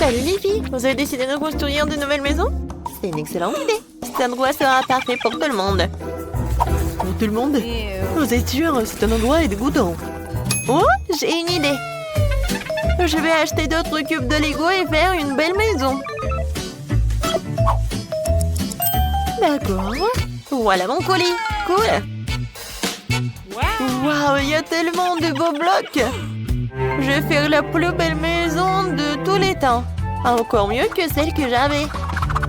Salut les filles, vous avez décidé de construire de nouvelles maisons? C'est une excellente idée. Cet endroit sera parfait pour tout le monde. Pour tout le monde? Vous êtes sûr? C'est un endroit dégoûtant. Oh, j'ai une idée. Je vais acheter d'autres cubes de Lego et faire une belle maison. D'accord. Voilà mon colis. Cool. Waouh, il y a tellement de beaux blocs. Je vais faire la plus belle maison de tous les temps. Encore mieux que celle que j'avais.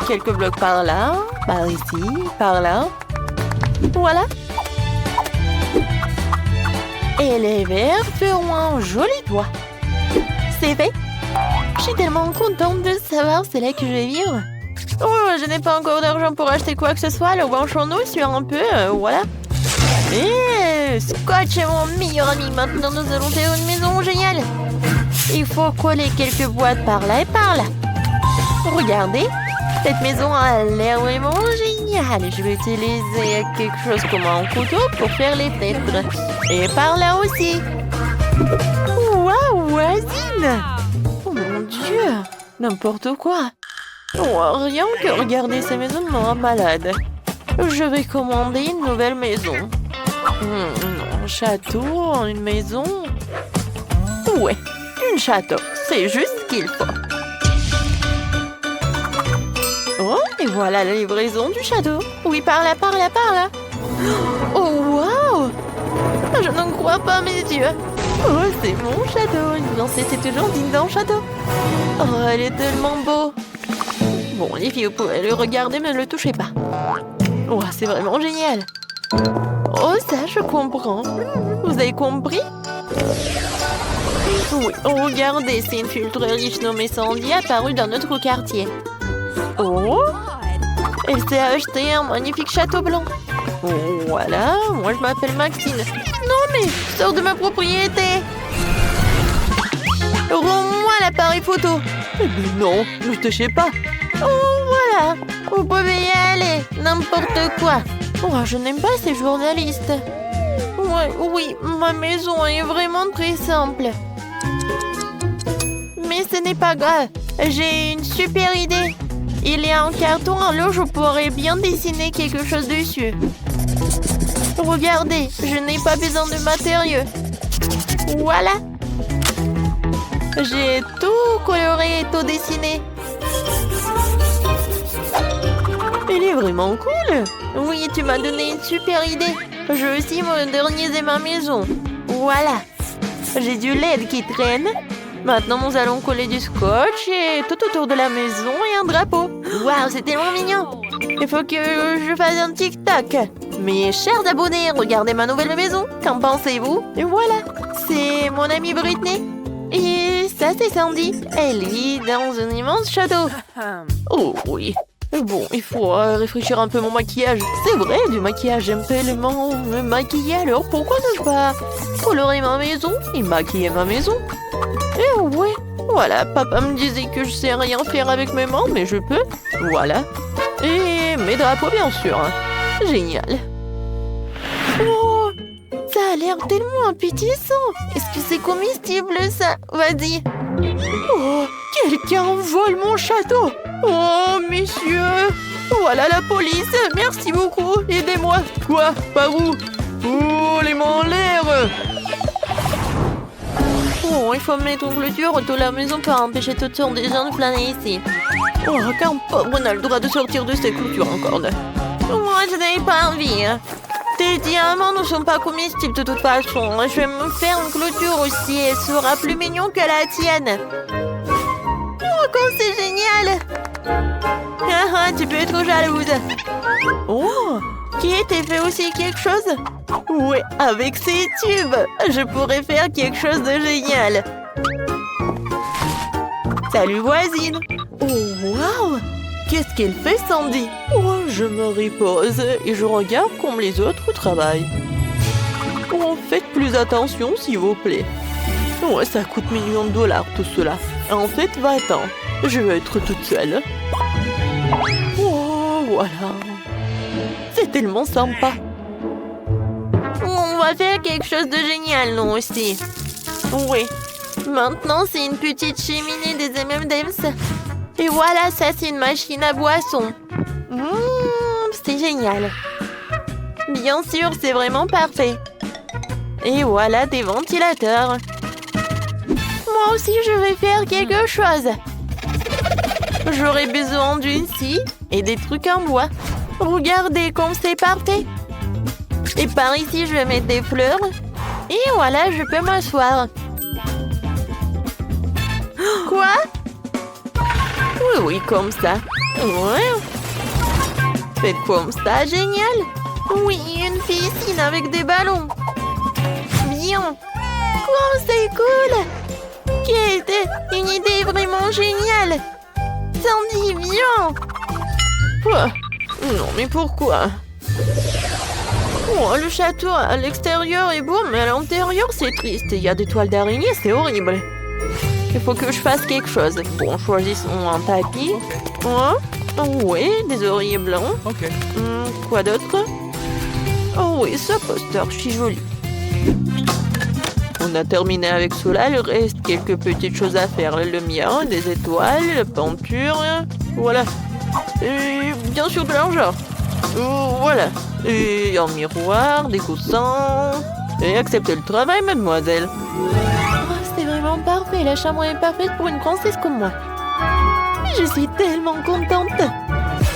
Quelques blocs par là, par ici, par là. Voilà. Et les verres feront un joli toit. C'est fait. Je suis tellement contente de savoir c'est là que je vais vivre. Oh, je n'ai pas encore d'argent pour acheter quoi que ce soit. Le banchons-nous sur un peu, voilà. Et Scotch est mon meilleur ami. Maintenant, nous allons faire une maison géniale. Il faut coller quelques boîtes par là et par là. Regardez, cette maison a l'air vraiment géniale. Je vais utiliser quelque chose comme un couteau pour faire les fenêtres. Et par là aussi. Waouh, voisine! Oh mon Dieu! N'importe quoi. Oh, rien que regarder ces maisons me rend malade. Je vais commander une nouvelle maison. Un château, une maison. Ouais, un château. C'est juste ce qu'il faut. Oh, et voilà la livraison du château. Oui, par là, par là, par là. Oh, waouh! Je n'en crois pas mes yeux. Oh, c'est mon château. Une princesse est toujours digne d'un château. Oh, elle est tellement beau. Bon, les filles, vous pouvez le regarder, mais ne le touchez pas. Oh, c'est vraiment génial. Oh, ça, je comprends. Vous avez compris? Oui, oh, regardez, c'est une fille très riche nommée Sandy apparue dans notre quartier. Oh! Elle s'est acheté un magnifique château blanc. Oh, voilà, moi je m'appelle Maxine. Non mais, sors de ma propriété. Rends-moi l'appareil photo. Eh bien non, ne touchez pas. Oh, voilà, vous pouvez y aller, n'importe quoi. Oh, je n'aime pas ces journalistes. Ouais, oui, ma maison est vraiment très simple. Mais ce n'est pas grave, j'ai une super idée. Il y a un carton, alors je pourrais bien dessiner quelque chose dessus. Regardez, je n'ai pas besoin de matériaux. Voilà. J'ai tout coloré et tout dessiné. Il est vraiment cool. Oui, tu m'as donné une super idée. Je vais aussi moderniser ma maison. Voilà. J'ai du LED qui traîne. Maintenant, nous allons coller du scotch et tout autour de la maison et un drapeau. Waouh, c'est tellement mignon. Il faut que je fasse un TikTok. Mes chers abonnés, regardez ma nouvelle maison. Qu'en pensez-vous? Et voilà, c'est mon amie Britney. Et ça, c'est Sandy. Elle vit dans un immense château. Oh oui. Bon, il faut réfléchir un peu mon maquillage. C'est vrai, du maquillage, j'aime tellement me maquiller. Alors pourquoi ne pas colorer ma maison et maquiller ma maison? Eh ouais, voilà, papa me disait que je sais rien faire avec mes mains, mais je peux. Voilà. Et mes drapeaux, bien sûr. Génial. Oh, ça a l'air tellement appétissant. Est-ce que c'est comestible, ça? Vas-y. Oh, quelqu'un vole mon château. Oh, messieurs. Voilà la police. Merci beaucoup. Aidez-moi. Quoi? Par où? Oh, les mains en l'air. Oh, il faut mettre une clôture autour de la maison pour empêcher toutes sortes de gens de planer ici. Oh, qu'un pauvre n'a le droit de sortir de ces clôtures encore. Moi, je n'avais pas envie. Tes diamants ne sont pas comestibles de toute façon. Je vais me faire une clôture aussi. Elle sera plus mignon que la tienne. Oh, comme c'est génial! Ah, tu peux être jalouse. Oh, qui était fait aussi quelque chose? Ouais, avec ces tubes, je pourrais faire quelque chose de génial. Salut voisine. Oh, waouh! Qu'est-ce qu'elle fait, Sandy? Oh, je me repose et je regarde comme les autres travaillent. Oh, faites plus attention, s'il vous plaît. Ouais, ça coûte millions de dollars, tout cela. En fait, va-t'en. Je veux être toute seule. Oh, voilà. C'est tellement sympa. On va faire quelque chose de génial, nous aussi. Oui. Maintenant, c'est une petite cheminée des M&M's. Et voilà, ça, c'est une machine à boisson. C'est génial. Bien sûr, c'est vraiment parfait. Et voilà des ventilateurs. Moi aussi, je vais faire quelque chose. J'aurai besoin d'une scie et des trucs en bois. Regardez comme c'est parfait. Et par ici, je vais mettre des fleurs. Et voilà, je peux m'asseoir. Quoi? Oui, oui, comme ça. Ouais. Faites comme ça, génial. Oui, une piscine avec des ballons. Bien. Comme c'est cool. Quelle était une idée vraiment géniale. Sandy, viens. Quoi? Non, mais pourquoi? Oh, le château à l'extérieur est beau, mais à l'intérieur, c'est triste. Il y a des toiles d'araignée, c'est horrible. Il faut que je fasse quelque chose. Bon, choisissons un tapis. Oh, oui, des oreillers blancs. Ok. Quoi d'autre? Oh oui, ce poster, je suis jolie. On a terminé avec cela, il reste quelques petites choses à faire. La lumière, des étoiles, la peinture, voilà. Et bien sûr de l'argent. Voilà. Et un miroir, des coussins. Et acceptez le travail, mademoiselle. Oh, c'est vraiment parfait. La chambre est parfaite pour une princesse comme moi. Je suis tellement contente.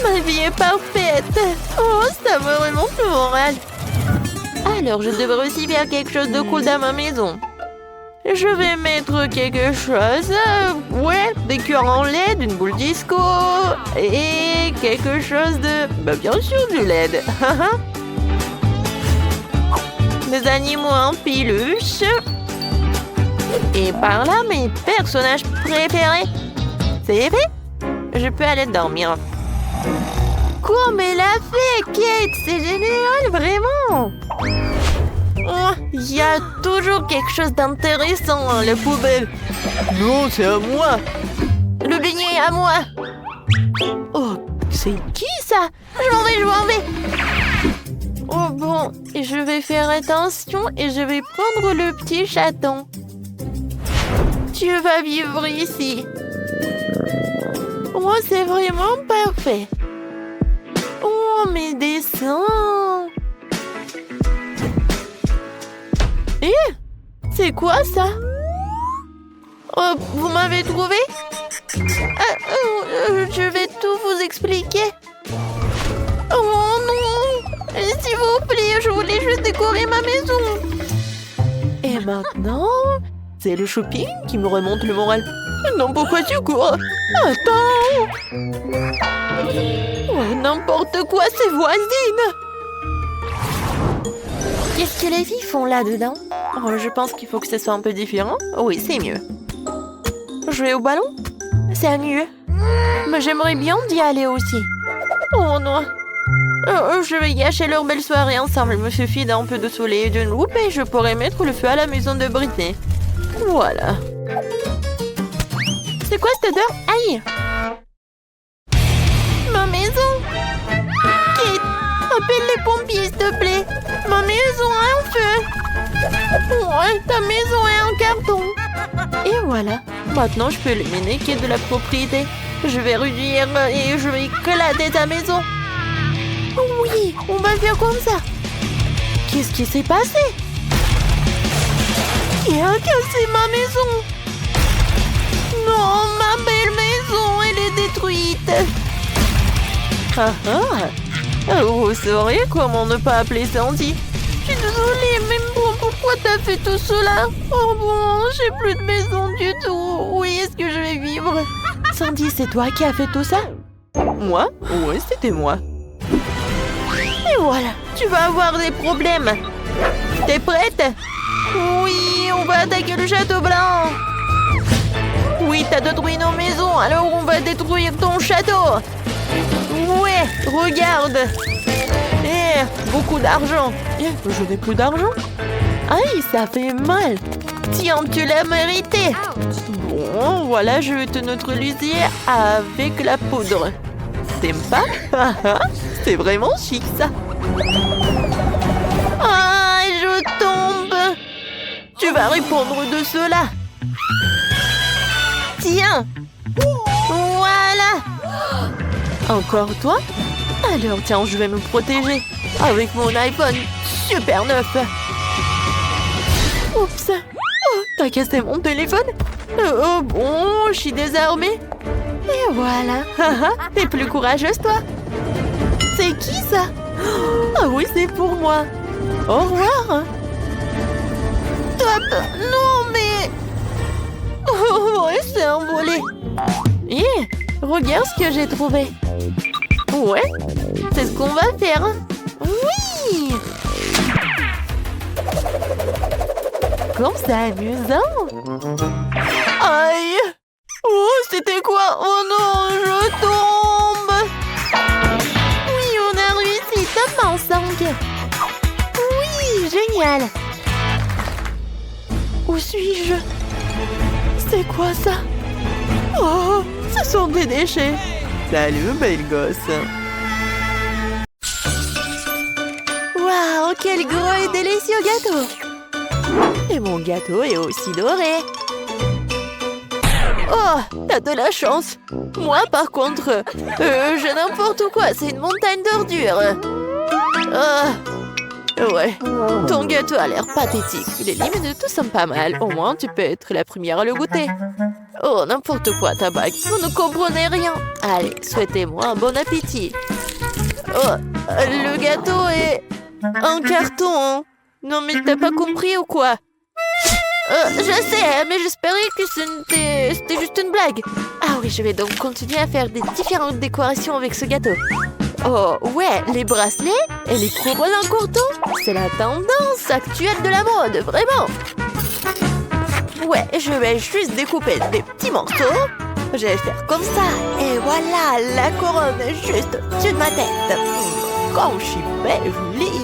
Ma vie est parfaite. Oh, ça me remonte le moral. Alors, je devrais aussi faire quelque chose de cool dans ma maison. Je vais mettre quelque chose. Ouais, des cœurs en LED, une boule disco. Et quelque chose de... Bah, bien sûr, du LED. Des animaux en peluche. Et par là, mes personnages préférés. C'est fait? Je peux aller dormir. Comme elle a fait, Kate! C'est génial, vraiment! Oh, il y a toujours quelque chose d'intéressant dans la poubelle. Non, c'est à moi. Le beignet est à moi. Oh, c'est qui ça? Je m'en vais. Oh bon, je vais faire attention et je vais prendre le petit chaton. Tu vas vivre ici. Oh, c'est vraiment parfait. Oh, mes dessins. Eh, c'est quoi ça? Oh, vous m'avez trouvé? Je vais tout vous expliquer. Oh non! S'il vous plaît, je voulais juste décorer ma maison. Et maintenant, c'est le shopping qui me remonte le moral. Non, pourquoi tu cours? Attends! Oh, n'importe quoi, ces voisines! Qu'est-ce que les filles font là-dedans? Oh, je pense qu'il faut que ce soit un peu différent. Oui, c'est mieux. Jouer au ballon? C'est mieux. Mais j'aimerais bien d'y aller aussi. Oh non. Je vais gâcher leur belle soirée ensemble. Il me suffit d'un peu de soleil et d'une loupe et je pourrai mettre le feu à la maison de Britney. Voilà. C'est quoi cette odeur? Aïe! Ma maison! Kate, appelle les pompiers, s'il te plaît. Ma maison a un feu. Ouais, ta maison est en carton. Et voilà. Maintenant, je peux éliminer qui est de la propriété. Je vais réduire et je vais éclater ta maison. Oui, on va faire comme ça. Qu'est-ce qui s'est passé? Qui a cassé ma maison? Non, ma belle maison, elle est détruite. Vous sauriez comment ne pas appeler Sandy? Je suis désolée, mais bon, pourquoi t'as fait tout cela? Oh bon, j'ai plus de maison du tout. Où est-ce que je vais vivre? Sandy, c'est toi qui as fait tout ça? Moi? Oui, c'était moi. Et voilà, tu vas avoir des problèmes. T'es prête? Oui, on va attaquer le château blanc. Oui, t'as détruit nos maisons, alors on va détruire ton château. Ouais, regarde. Beaucoup d'argent. Je n'ai plus d'argent. Aïe, ça fait mal. Tiens, tu l'as mérité. Bon, voilà, je vais te neutraliser avec la poudre. T'aimes pas? C'est vraiment chic, ça. Ah, je tombe. Tu vas répondre de cela. Tiens! Voilà! Encore toi? Alors tiens, je vais me protéger avec mon iPhone super neuf. Oups! Oh, t'as cassé mon téléphone? Oh bon, je suis désarmée. Et voilà. T'es plus courageuse, toi. C'est qui, ça? Ah oui, c'est pour moi. Au revoir. Top! Non, mais... Oh, ouais, c'est envolé. Hé, regarde ce que j'ai trouvé. Ouais, c'est ce qu'on va faire. Oui! Comme c'est amusant. Aïe! Oh, c'était quoi? Oh non, je tombe! Oui, on a réussi, top en 5. Oui, génial. Où suis-je? C'est quoi ça? Oh, ce sont des déchets. Salut, belle gosse. Waouh, quel gros et délicieux gâteau! Et mon gâteau est aussi doré. Oh, t'as de la chance. Moi, par contre, j'ai n'importe quoi. C'est une montagne d'ordures. Ouais, ton gâteau a l'air pathétique. Les limes tout sont pas mal. Au moins, tu peux être la première à le goûter. Oh, n'importe quoi, ta bague. Vous ne comprenez rien. Allez, souhaitez-moi un bon appétit. Oh, le gâteau est en carton. Non, mais t'as pas compris ou quoi? Je sais, mais j'espérais que c'était juste une blague. Ah oui, je vais donc continuer à faire des différentes décorations avec ce gâteau. Oh, ouais, les bracelets et les couronnes en courton, c'est la tendance actuelle de la mode, vraiment. Ouais, je vais juste découper des petits morceaux. Je vais faire comme ça. Et voilà, la couronne est juste au-dessus de ma tête. Comme je suis belle, jolie.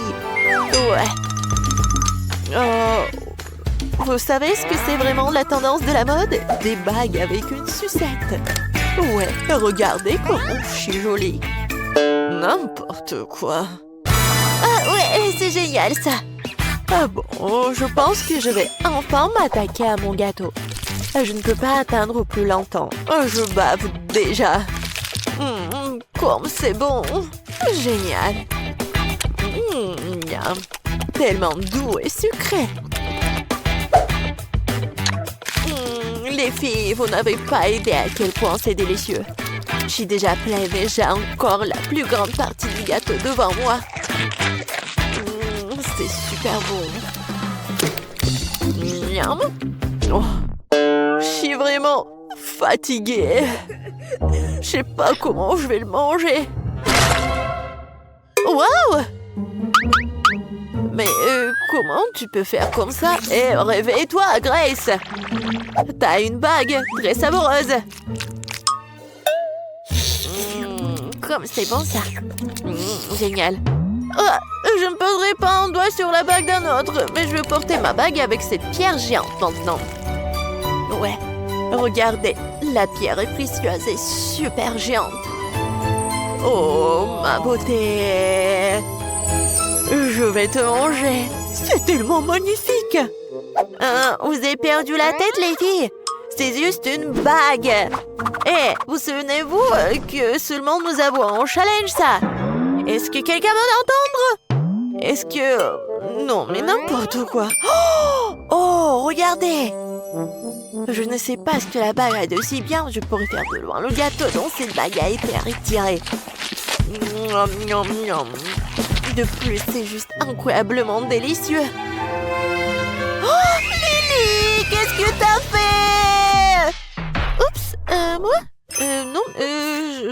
Ouais. Vous savez ce que c'est vraiment la tendance de la mode? Des bagues avec une sucette. Ouais, regardez comment je suis jolie. N'importe quoi. Ah ouais, c'est génial ça. Ah bon, je pense que je vais enfin m'attaquer à mon gâteau. Je ne peux pas atteindre plus longtemps. Je bave déjà. Comme c'est bon. Génial. Miam. Tellement doux et sucré. Les filles, vous n'avez pas idée à quel point c'est délicieux. Je suis déjà pleine et j'ai encore la plus grande partie du gâteau devant moi. C'est super bon. Miam. Oh. Je suis vraiment fatiguée. Je sais pas comment je vais le manger. Waouh! Mais comment tu peux faire comme ça? Réveille-toi, Grace! T'as une bague très savoureuse. Comme c'est bon ça. Génial. Oh, je ne poserai pas un doigt sur la bague d'un autre, mais je vais porter ma bague avec cette pierre géante maintenant. Ouais, regardez, la pierre est précieuse et super géante. Oh, ma beauté! Je vais te manger. C'est tellement magnifique. Vous avez perdu la tête, les filles? C'est juste une bague. Vous souvenez-vous que seulement nous avons un challenge, ça? Est-ce que quelqu'un va l'entendre? Est-ce que... Non, mais n'importe quoi. Oh, regardez. Je ne sais pas ce que la bague a de si bien. Je pourrais faire de loin le gâteau dont cette bague a été retirée. De plus, c'est juste incroyablement délicieux. Oh, Lily, qu'est-ce que t'as fait? Oups, moi? Non,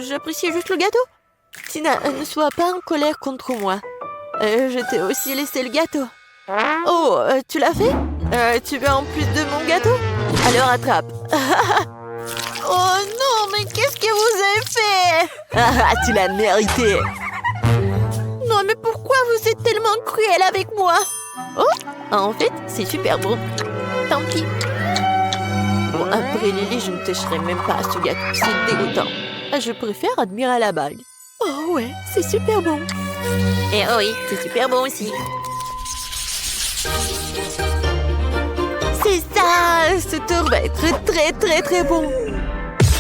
j'appréciais juste le gâteau. Tina, ne sois pas en colère contre moi. Je t'ai aussi laissé le gâteau. Oh, tu l'as fait? Tu veux en plus de mon gâteau? Alors attrape. Oh non, mais qu'est-ce que vous avez fait? Tu l'as mérité. Non, mais pourquoi vous êtes tellement cruel avec moi? Oh, en fait, c'est super bon. Tant pis. Bon, après Lily, je ne toucherai même pas à ce gâteau. C'est dégoûtant. Je préfère admirer la bague. Oh ouais, c'est super bon. Et oui, c'est super bon aussi. C'est Et ça, ce tour va être très très très bon.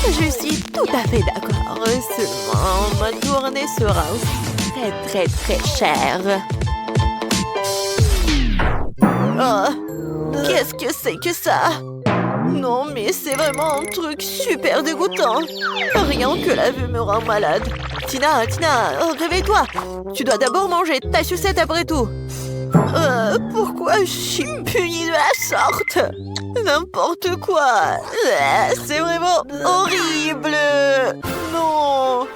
Je suis tout à fait d'accord. Seulement, ma tournée sera aussi très très très chère. Oh, qu'est-ce que c'est que ça? Non, mais c'est vraiment un truc super dégoûtant. Rien que la vue me rend malade. Tina, réveille-toi. Tu dois d'abord manger ta sucette après tout. Pourquoi je suis punie de la sorte? N'importe quoi. C'est vraiment horrible. Non.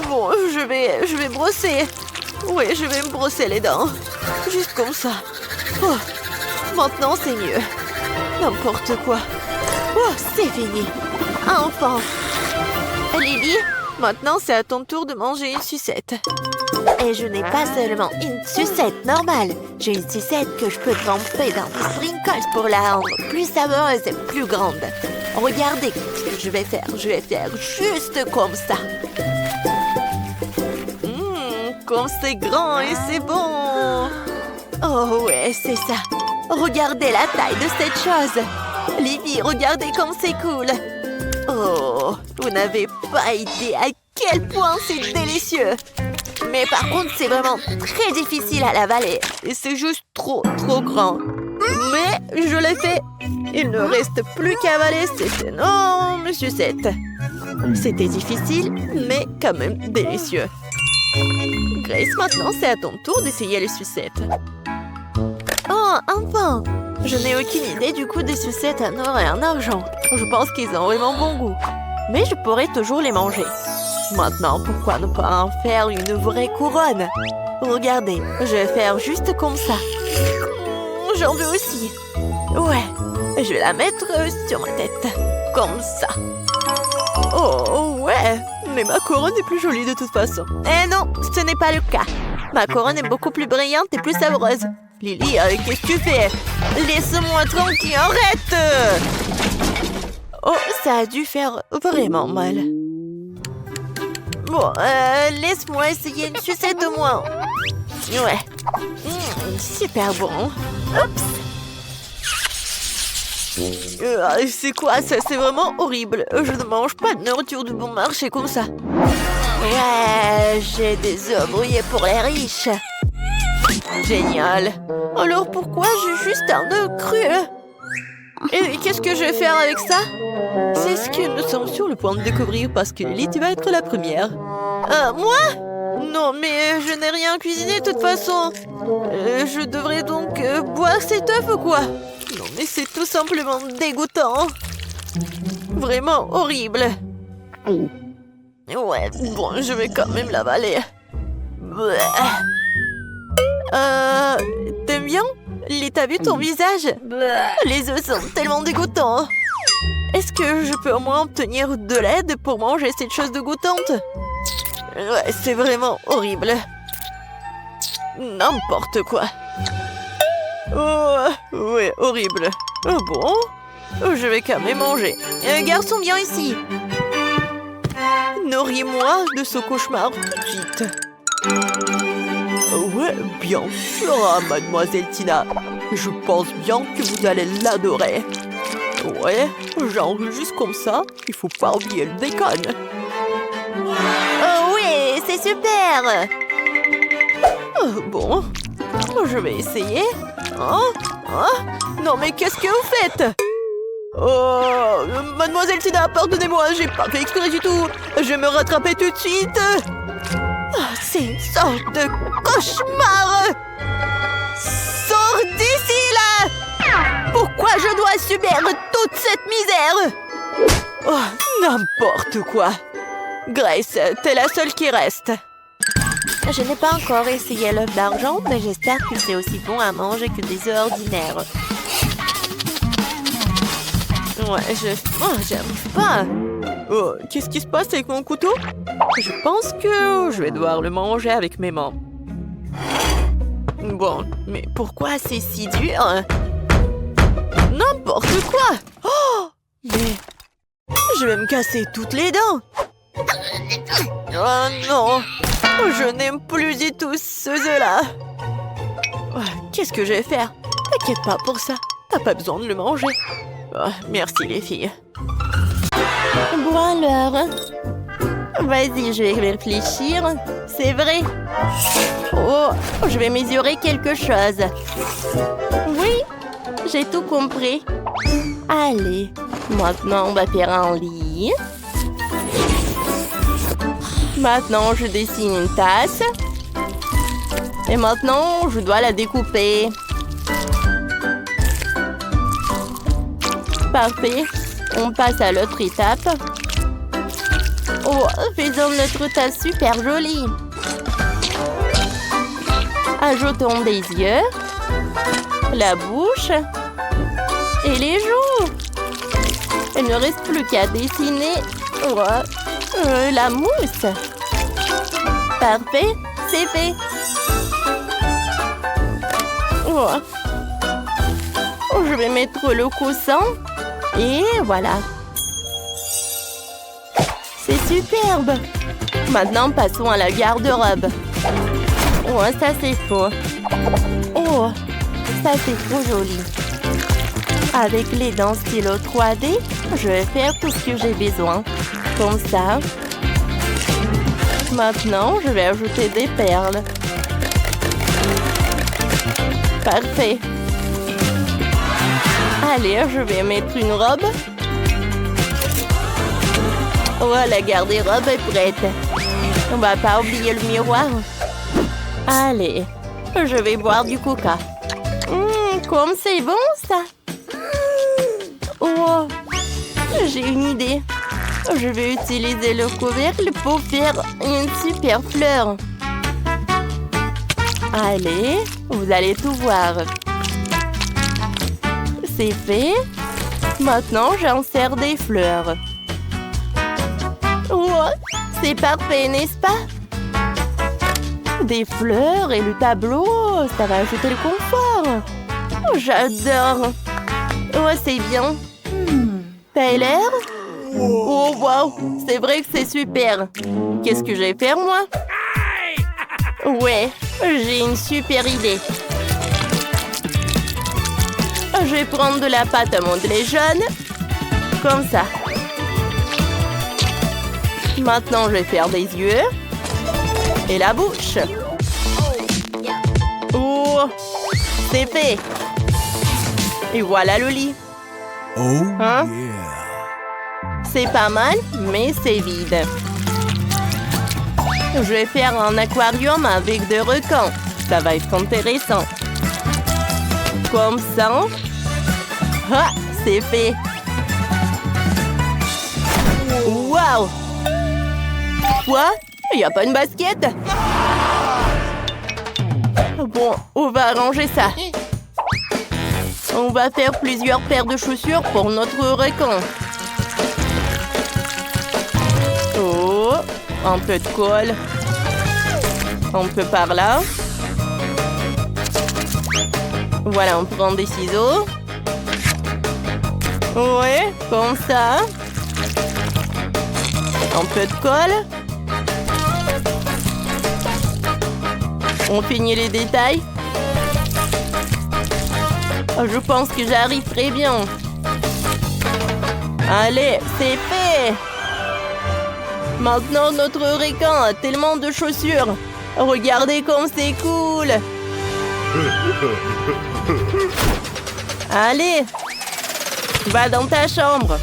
Bon, je vais brosser. Oui, je vais me brosser les dents. Juste comme ça. Oh, maintenant, c'est mieux. N'importe quoi. Oh, c'est fini. Enfin. Lily, maintenant, c'est à ton tour de manger une sucette. Et je n'ai pas seulement une sucette normale. J'ai une sucette que je peux tremper dans des sprinkles pour la rendre plus savoureuse et plus grande. Regardez ce que je vais faire. Je vais faire juste comme ça. Comme c'est grand et c'est bon. Oh ouais, c'est ça. Regardez la taille de cette chose. Lily, regardez comme c'est cool. Oh, vous n'avez pas idée à quel point c'est délicieux. Mais par contre, c'est vraiment très difficile à l'avaler. Et c'est juste trop grand. Mais je l'ai fait. Il ne reste plus qu'à avaler cette énorme sucette. C'était difficile, mais quand même délicieux. Grace, maintenant, c'est à ton tour d'essayer les sucettes. Oh, enfin! Je n'ai aucune idée du coût des sucettes en or et en argent. Je pense qu'ils ont vraiment bon goût. Mais je pourrais toujours les manger. Maintenant, pourquoi ne pas en faire une vraie couronne? Regardez, je vais faire juste comme ça. J'en veux aussi. Ouais, je vais la mettre sur ma tête. Comme ça. Oh, ouais. Mais ma couronne est plus jolie de toute façon. Eh non, ce n'est pas le cas. Ma couronne est beaucoup plus brillante et plus savoureuse. Lily, qu'est-ce que tu fais? Laisse-moi tranquille, arrête! Oh, ça a dû faire vraiment mal. Bon, laisse-moi essayer une sucette au moins. Ouais. Super bon. Oups. C'est quoi ça? C'est vraiment horrible. Je ne mange pas de nourriture de bon marché comme ça. Ouais, j'ai des œufs brouillés pour les riches. Génial. Alors pourquoi j'ai juste un œuf cru? Et qu'est-ce que je vais faire avec ça? C'est ce que nous sommes sur le point de découvrir parce que Lily, tu vas être la première. Moi? Non, mais je n'ai rien cuisiné de toute façon. Je devrais donc boire cet œuf ou quoi? Non, mais c'est tout simplement dégoûtant. Vraiment horrible. Ouais, bon, je vais quand même l'avaler. T'aimes bien? T'as vu ton visage? Les œufs sont tellement dégoûtants. Est-ce que je peux au moins obtenir de l'aide pour manger cette chose dégoûtante? Ouais, c'est vraiment horrible. N'importe quoi. Oh, ouais, horrible. Oh bon? Je vais quand même manger. Garçon, viens ici. Nourris-moi de ce cauchemar tout de suite. Ouais, bien sûr, mademoiselle Tina. Je pense bien que vous allez l'adorer. Ouais, genre juste comme ça, il faut pas oublier le bacon. Oh oui, c'est super. Bon, je vais essayer. Non mais qu'est-ce que vous faites? Oh, mademoiselle Tina, pardonnez-moi, j'ai pas fait exprès du tout. Je vais me rattraper tout de suite. C'est une sorte de cauchemar. Sors d'ici, là! Pourquoi je dois subir toute cette misère? Oh, n'importe quoi. Grace, t'es la seule qui reste. Je n'ai pas encore essayé l'œuf d'argent, mais j'espère que c'est aussi bon à manger que des œufs ordinaires. Ouais, j'arrive pas. Oh, qu'est-ce qui se passe avec mon couteau? Je pense que je vais devoir le manger avec mes mains. Bon, mais pourquoi c'est si dur? N'importe quoi! Oh! Mais je vais me casser toutes les dents! Oh non! Je n'aime plus du tout ce œuf-là! Qu'est-ce que je vais faire? T'inquiète pas pour ça. T'as pas besoin de le manger. Oh, merci les filles. Bon alors. Vas-y, je vais réfléchir. C'est vrai. Oh, je vais mesurer quelque chose. Oui, j'ai tout compris. Allez, maintenant on va faire un lit. Maintenant, je dessine une tasse. Et maintenant, je dois la découper. Parfait. On passe à l'autre étape. Oh, faisons notre tasse super jolie. Ajoutons des yeux, la bouche et les joues. Il ne reste plus qu'à dessiner la mousse. Parfait, c'est fait. Oh. Je vais mettre le coussin. Et voilà. C'est superbe. Maintenant, passons à la garde-robe. Oh, ça c'est faux. Oh, ça c'est trop joli. Avec les dents stylo 3D, je vais faire tout ce que j'ai besoin. Comme ça. Maintenant, je vais ajouter des perles. Parfait. Allez, je vais mettre une robe. Oh, la garde-robe est prête. On va pas oublier le miroir. Allez, je vais boire du coca. Comme c'est bon, ça. Oh, j'ai une idée. Je vais utiliser le couvercle pour faire une super fleur. Allez, vous allez tout voir. C'est fait. Maintenant, j'insère des fleurs. Oh, c'est parfait, n'est-ce pas? Des fleurs et le tableau, ça va ajouter le confort. Oh, j'adore. Oh, c'est bien. Tyler? Oh, wow, c'est vrai que c'est super. Qu'est-ce que je vais faire, moi? Ouais, j'ai une super idée. Je vais prendre de la pâte à modeler jaune. Comme ça. Maintenant, je vais faire des yeux. Et la bouche. Oh, c'est fait. Et voilà le lit. Hein? C'est pas mal, mais c'est vide. Je vais faire un aquarium avec des requins. Ça va être intéressant. Comme ça. Ah, c'est fait. Waouh! Quoi? Il n'y a pas une basket? Bon, on va arranger ça. On va faire plusieurs paires de chaussures pour notre requin. Oh, un peu de colle. Un peu par là. Voilà, on prend des ciseaux. Ouais, comme ça. Un peu de colle. On finit les détails. Je pense que j'arrive très bien. Allez, c'est fait. Maintenant, notre requin a tellement de chaussures. Regardez comme c'est cool. Allez, va dans ta chambre.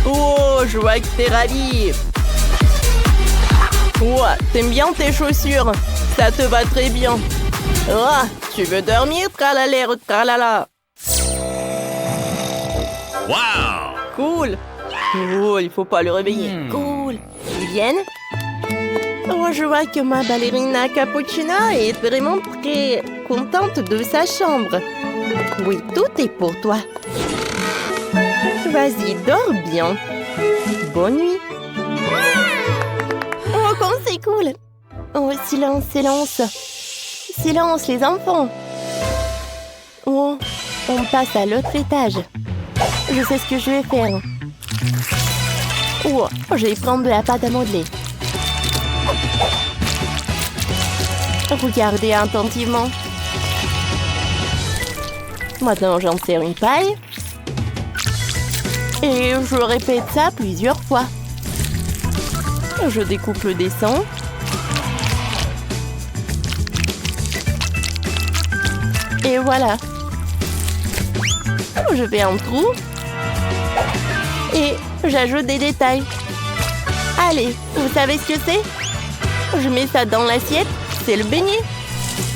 Oh, je vois que t'es ravi. Oh, t'aimes bien tes chaussures. Ça te va très bien. Oh, tu veux dormir, tralala, tralala. Wow! Cool. Oh, il faut pas le réveiller. Cool. Ils viennent? Oh, je vois que ma ballerina Cappuccina est vraiment très contente de sa chambre. Oui, tout est pour toi. Vas-y, dors bien. Bonne nuit. Oh, comme c'est cool. Oh, silence, silence. Silence, les enfants. Oh, on passe à l'autre étage. Je sais ce que je vais faire. Oh, je vais prendre de la pâte à modeler. Regardez attentivement. Maintenant, j'en sers une paille. Et je répète ça plusieurs fois. Je découpe le dessin. Et voilà. Je fais un trou. Et j'ajoute des détails. Allez, vous savez ce que c'est? Je mets ça dans l'assiette. C'est le beignet.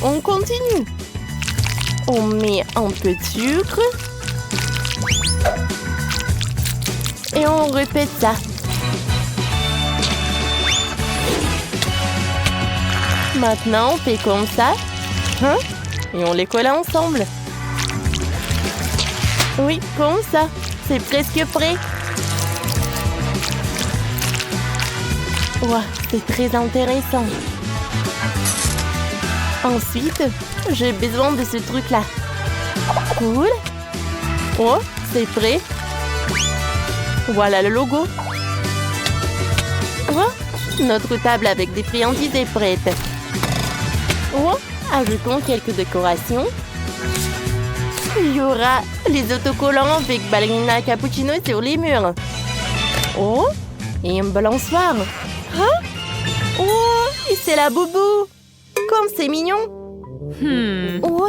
On continue. On met un peu de sucre. Et on répète ça. Maintenant, on fait comme ça. Hein? Et on les colle ensemble. Oui, comme ça. C'est presque prêt. Wow, c'est très intéressant. Ensuite, j'ai besoin de ce truc-là. Cool. Oh, c'est prêt. Voilà le logo. Oh, notre table avec des friandises est prête. Oh, ajoutons quelques décorations. Il y aura les autocollants avec ballerina cappuccino sur les murs. Oh, et un balançoire. Hein? Oh, et c'est la boubou. Comme c'est mignon. Oh,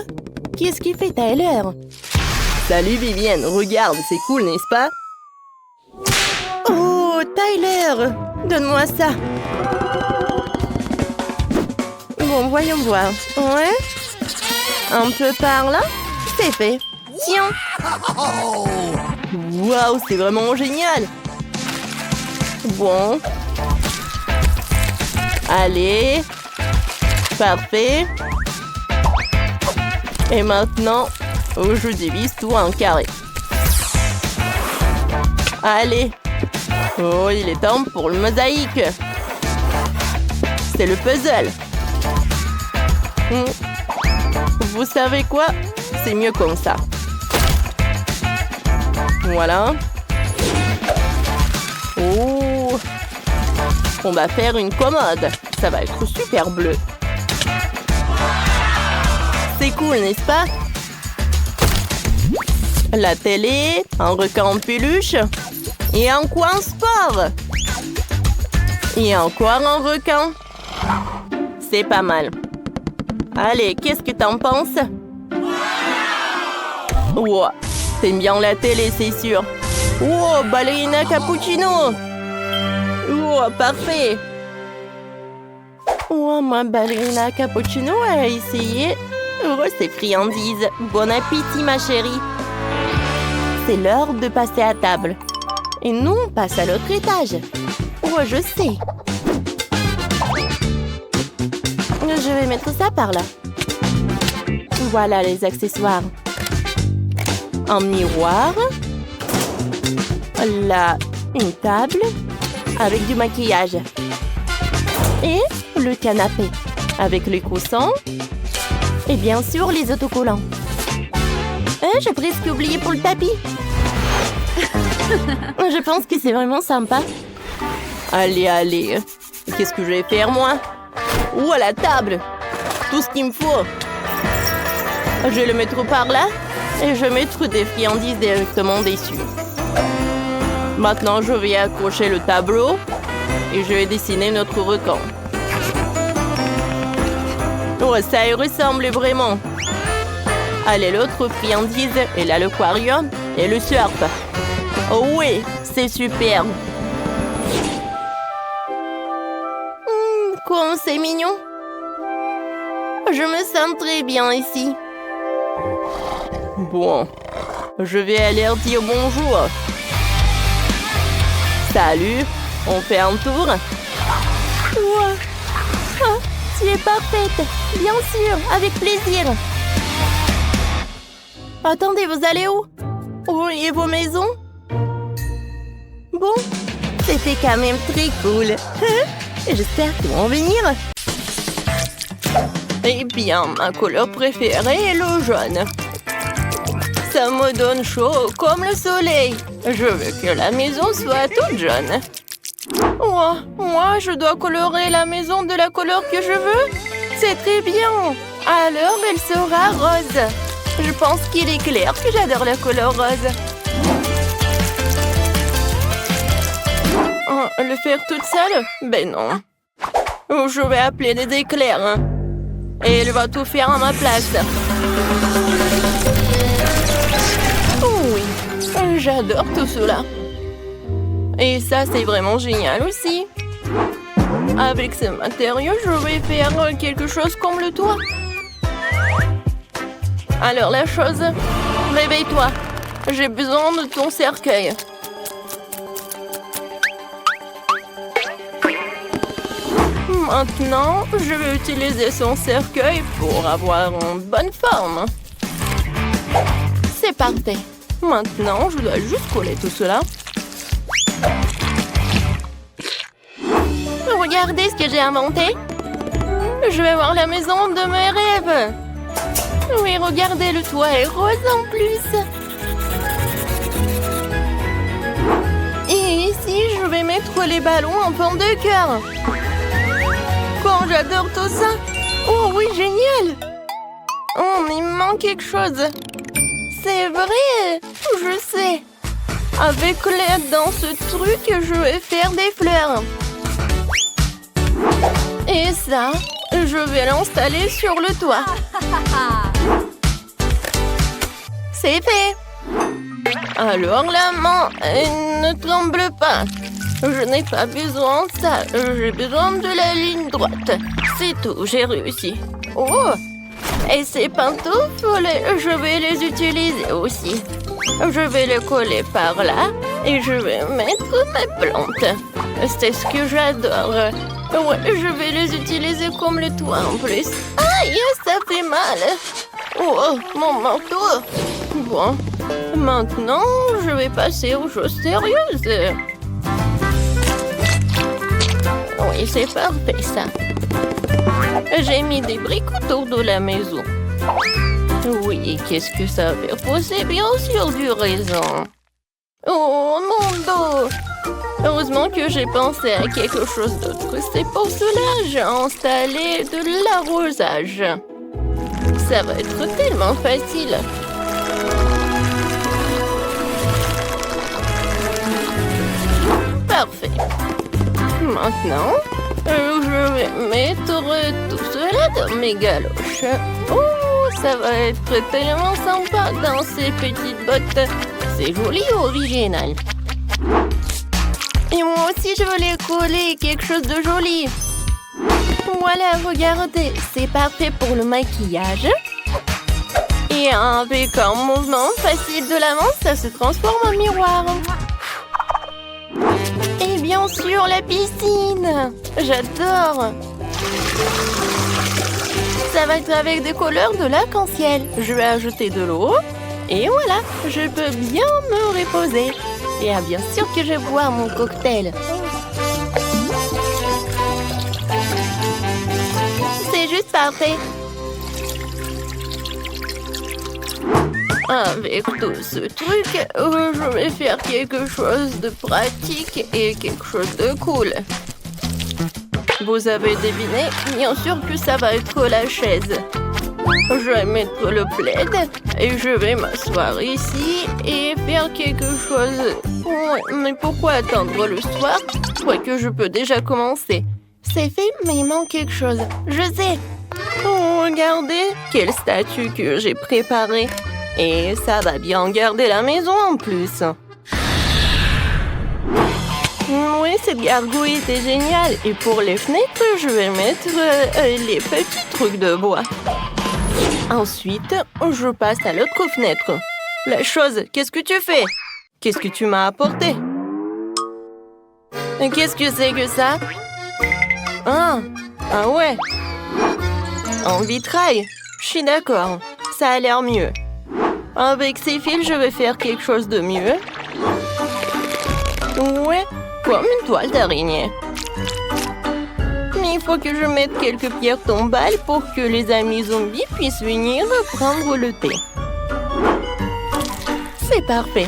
qu'est-ce qu'il fait Tyler? Salut Vivienne, regarde, c'est cool, n'est-ce pas? Oh, Tyler, donne-moi ça. Bon, voyons voir. Ouais. Un peu par là. C'est fait. Tiens. Waouh, c'est vraiment génial. Bon. Allez. Parfait. Et maintenant, je divise tout en carré. Allez. Oh, il est temps pour le mosaïque. C'est le puzzle. Vous savez quoi? C'est mieux comme ça. Voilà. Oh. On va faire une commode. Ça va être super bleu. C'est cool, n'est-ce pas? La télé, un requin en peluche et un coin sport. Et encore un requin. C'est pas mal. Allez, qu'est-ce que t'en penses? Wow, t'aimes bien la télé, c'est sûr. Wow, ballerina cappuccino. Wow, parfait. Wow, ma ballerina cappuccino a essayé. Oh, ces friandises. Bon appétit, ma chérie. C'est l'heure de passer à table. Et nous, on passe à l'autre étage. Oh, je sais. Je vais mettre ça par là. Voilà les accessoires. Un miroir. Là, une table avec du maquillage. Et le canapé avec les coussins. Et bien sûr, les autocollants. J'ai presque oublié pour le tapis. Je pense que c'est vraiment sympa. Allez, allez. Qu'est-ce que je vais faire, moi? Ou à la table. Tout ce qu'il me faut. Je vais le mettre par là. Et je vais mettre des friandises directement dessus. Maintenant, je vais accrocher le tableau. Et je vais dessiner notre requin. Oh, ça y ressemble vraiment. Allez, l'autre friandise. Et là, l'aquarium et le surf. Oh oui, c'est super. Comme c'est mignon. Je me sens très bien ici. Bon, je vais aller leur dire bonjour. Salut, on fait un tour. Wow. Oh, tu es parfaite. Bien sûr, avec plaisir. Attendez, vous allez où? Oh, et vos maisons? Bon, c'était quand même très cool. J'espère qu'ils vont venir. Eh bien, ma couleur préférée est le jaune. Ça me donne chaud comme le soleil. Je veux que la maison soit toute jaune. Oh, moi, je dois colorer la maison de la couleur que je veux? C'est très bien. Alors, elle sera rose. Je pense qu'il est clair que j'adore la couleur rose. Oh, le faire toute seule? Ben non. Oh, je vais appeler des éclairs. Hein. Et elle va tout faire à ma place. Oh oui, j'adore tout cela. Et ça, c'est vraiment génial aussi. Avec ce matériau, je vais faire quelque chose comme le toit. Alors la chose, réveille-toi. J'ai besoin de ton cercueil. Maintenant, je vais utiliser son cercueil pour avoir une bonne forme. C'est parfait. Maintenant, je dois juste coller tout cela. Regardez ce que j'ai inventé. Je vais voir la maison de mes rêves. Oui, regardez, le toit est rose en plus. Et ici, je vais mettre les ballons en forme de cœur. Oh, j'adore tout ça. Oh oui, génial. Oh, il me manque quelque chose. C'est vrai, je sais. Avec l'aide dans ce truc, je vais faire des fleurs. Et ça, je vais l'installer sur le toit. C'est fait. Alors la main, ne tremble pas. Je n'ai pas besoin de ça. J'ai besoin de la ligne droite. C'est tout, j'ai réussi. Oh! Et ces pantoufles, je vais les utiliser aussi. Je vais les coller par là et je vais mettre mes plantes. C'est ce que j'adore. Ouais, je vais les utiliser comme le toit en plus. Aïe, ça fait mal. Oh, mon manteau. Bon, maintenant, je vais passer aux choses sérieuses. Oui, c'est parfait, ça. J'ai mis des briques autour de la maison. Oui, qu'est-ce que ça va faire? C'est bien sûr du raisin. Oh, mon dos! Heureusement que j'ai pensé à quelque chose d'autre. C'est pour cela que j'ai installé de l'arrosage. Ça va être tellement facile. Parfait. Maintenant, je vais mettre tout cela dans mes galoches. Oh, ça va être tellement sympa dans ces petites bottes. C'est joli et original. Et moi aussi, je veux les coller quelque chose de joli. Voilà, regardez, c'est parfait pour le maquillage. Et avec un mouvement facile de la main, ça se transforme en miroir. Et bien sûr, la piscine. J'adore. Ça va être avec des couleurs de l'arc-en-ciel. Je vais ajouter de l'eau. Et voilà, je peux bien me reposer. Et bien sûr que je vais boire mon cocktail. C'est juste parfait. Avec tout ce truc, je vais faire quelque chose de pratique et quelque chose de cool. Vous avez deviné, bien sûr que ça va être la chaise. Je vais mettre le plaid et je vais m'asseoir ici et faire quelque chose. Ouais, mais pourquoi attendre le soir? Je crois que je peux déjà commencer. C'est fait, mais il manque quelque chose. Je sais. Oh, regardez, quelle statue que j'ai préparée. Et ça va bien garder la maison en plus. Oui, cette gargouille était géniale. Et pour les fenêtres, je vais mettre les petits trucs de bois. Ensuite, je passe à l'autre fenêtre. La chose, qu'est-ce que tu fais? Qu'est-ce que tu m'as apporté? Qu'est-ce que c'est que ça? Ah ouais. En vitrail. Je suis d'accord. Ça a l'air mieux. Avec ces fils, je vais faire quelque chose de mieux. Ouais, comme une toile d'araignée. Mais il faut que je mette quelques pierres tombales pour que les amis zombies puissent venir prendre le thé. C'est parfait.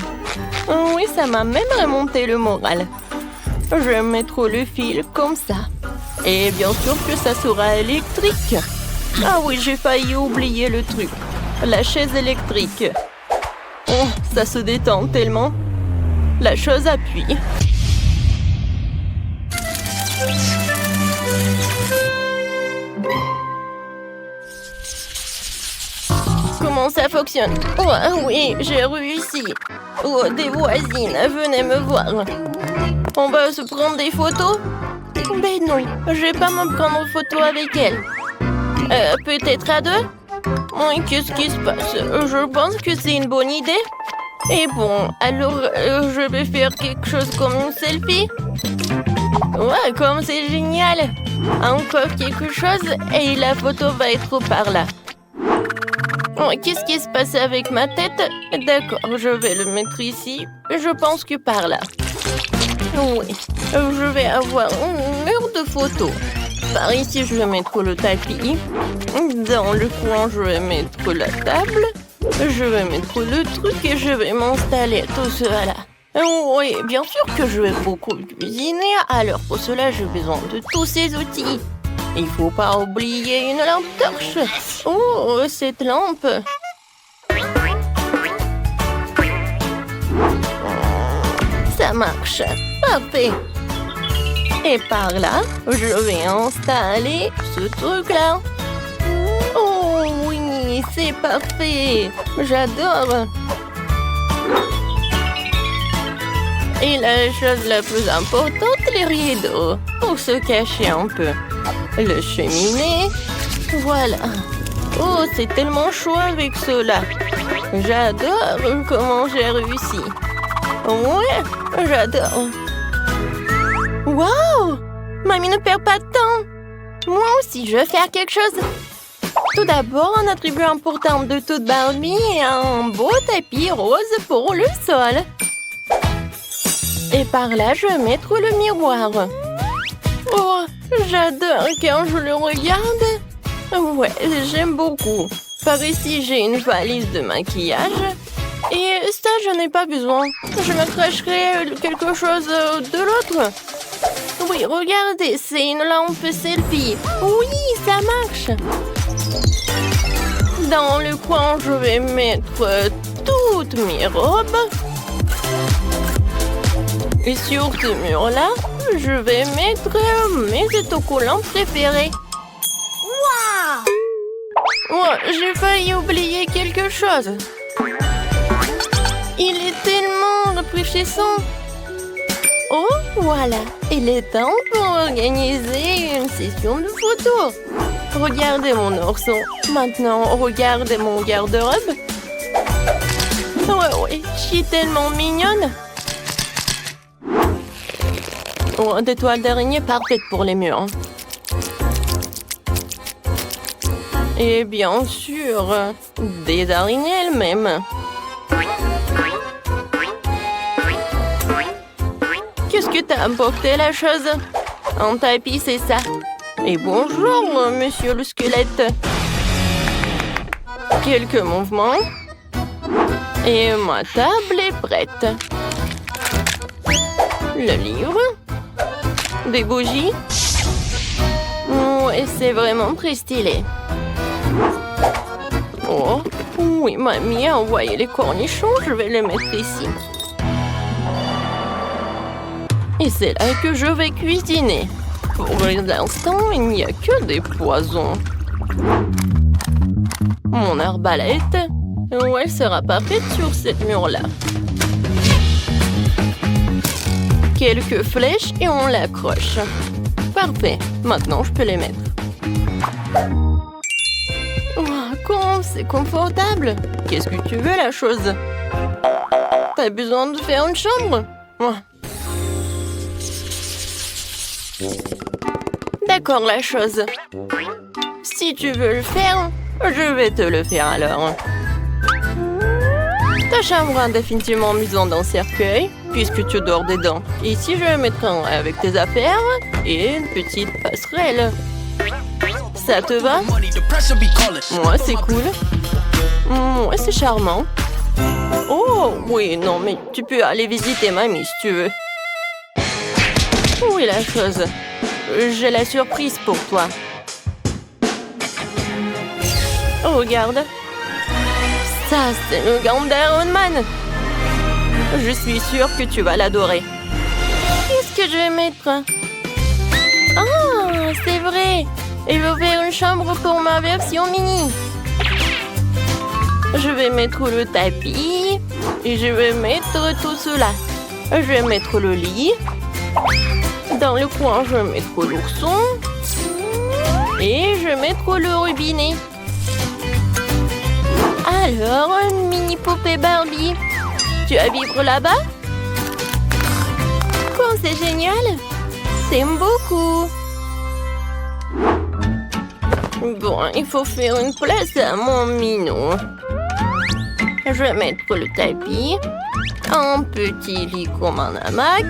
Oui, ça m'a même remonté le moral. Je vais mettre le fil comme ça. Et bien sûr que ça sera électrique. Ah oui, j'ai failli oublier le truc. La chaise électrique. Oh, ça se détend tellement. La chose appuie. Comment ça fonctionne? Oh oui, j'ai réussi. Oh, des voisines, venez me voir. On va se prendre des photos? Ben non, je vais pas me prendre en photo avec elle. Peut-être à deux? Oui, qu'est-ce qui se passe? Je pense que c'est une bonne idée. Et bon, alors je vais faire quelque chose comme une selfie. Ouais, comme c'est génial. Encore quelque chose et la photo va être par là. Oh, qu'est-ce qui se passe avec ma tête? D'accord, je vais le mettre ici. Je pense que par là. Oui, je vais avoir un mur de photos. Par ici, je vais mettre le tapis. Dans le coin, je vais mettre la table. Je vais mettre le truc et je vais m'installer tout cela. Oui, bien sûr que je vais beaucoup cuisiner. Alors pour cela, j'ai besoin de tous ces outils. Il faut pas oublier une lampe torche. Oh, cette lampe. Ça marche. Parfait. Et par là, je vais installer ce truc-là. Oh oui, c'est parfait. J'adore. Et la chose la plus importante, les rideaux, pour se cacher un peu. Le cheminée. Voilà. Oh, c'est tellement chaud avec cela. J'adore comment j'ai réussi. Ouais, j'adore. Wow! Mamie ne perd pas de temps. Moi aussi, je vais faire quelque chose. Tout d'abord, on attribue un portable de toute Barbie et un beau tapis rose pour le sol. Et par là, je vais mettre le miroir. Oh, j'adore quand je le regarde. Ouais, j'aime beaucoup. Par ici, j'ai une valise de maquillage. Et ça, je n'ai pas besoin. Je me cracherai quelque chose de l'autre. Oui, regardez, c'est une lampe selfie. Oui, ça marche. Dans le coin, je vais mettre toutes mes robes. Et sur ce mur-là, je vais mettre mes autocollants préférés. Waouh! Oh, j'ai failli oublier quelque chose. Il est tellement rafraîchissant. Oh, voilà. Il est temps pour organiser une session de photos. Regardez mon ourson. Maintenant, regardez mon garde-robe. Ouais, je suis tellement mignonne. Oh, des toiles d'araignée parfaites pour les murs. Et bien sûr, des araignées elles-mêmes. Qu'est-ce que t'as apporté, la chose? Un tapis, c'est ça. Et bonjour, monsieur le squelette. Quelques mouvements. Et ma table est prête. Le livre. Des bougies. Ouais, c'est vraiment très stylé. Oh, oui, mamie a envoyé les cornichons. Je vais les mettre ici. Et c'est là que je vais cuisiner. Pour l'instant, il n'y a que des poisons. Mon arbalète, ouais, elle sera parfaite sur cette mur-là. Quelques flèches et on l'accroche. Parfait. Maintenant, je peux les mettre. Oh, comment c'est confortable. Qu'est-ce que tu veux, la chose? T'as besoin de faire une chambre? Oh. D'accord, la chose. Si tu veux le faire, je vais te le faire alors. Ta chambre est définitivement mise dans un cercueil, puisque tu dors dedans. Ici, je vais mettre un avec tes affaires et une petite passerelle. Ça te va? Moi, c'est cool. Moi, c'est charmant. Oh, oui, non, mais tu peux aller visiter mamie si tu veux. Oui, la chose. J'ai la surprise pour toi. Oh, regarde. Ça, c'est le gant d'Iron Man. Je suis sûre que tu vas l'adorer. Qu'est-ce que je vais mettre? Ah, c'est vrai. Il veut faire une chambre pour ma version mini. Je vais mettre le tapis. Et je vais mettre tout cela. Je vais mettre le lit. Dans le coin, je vais mettre l'ourson. Et je vais mettre le robinet. Alors, une mini poupée Barbie. Tu vas vivre là-bas? Quoi, c'est génial! T'aimes beaucoup! Bon, il faut faire une place à mon minou. Je vais mettre le tapis. Un petit lit comme un hamac.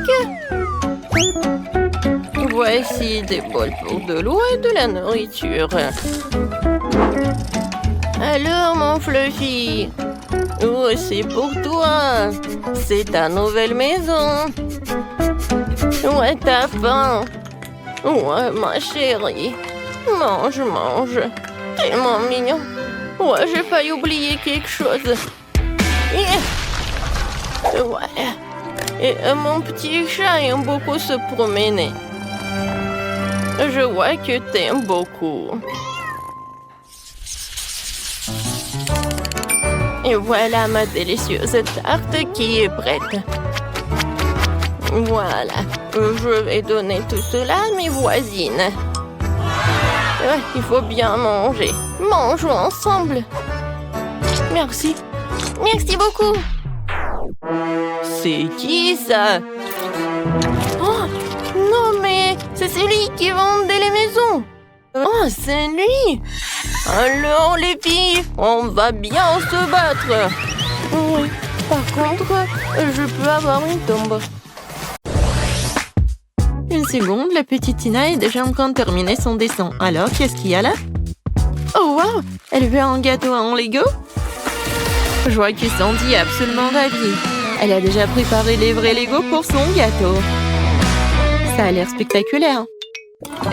Voici des bols pour de l'eau et de la nourriture. Alors, mon Fluffy? Oh, c'est pour toi. C'est ta nouvelle maison. Ouais, t'as faim. Ouais, ma chérie. Mange, mange. Tellement mignon. Ouais, j'ai failli oublier quelque chose. Voilà. Et mon petit chat aime beaucoup se promener. Je vois que t'aimes beaucoup. Et voilà ma délicieuse tarte qui est prête. Voilà. Je vais donner tout cela à mes voisines. Il faut bien manger. Mangeons ensemble. Merci. Merci beaucoup. C'est qui ça? Oh, non mais c'est celui qui vendait les maisons. Oh, c'est lui. Alors les filles, on va bien se battre. Oui, par contre, je peux avoir une tombe. Une seconde, la petite Tina est déjà en train de terminer son dessin. Alors, qu'est-ce qu'il y a là? Oh wow! Elle veut un gâteau en Lego? Je vois que Sandy est absolument ravie. Elle a déjà préparé les vrais Lego pour son gâteau. Ça a l'air spectaculaire.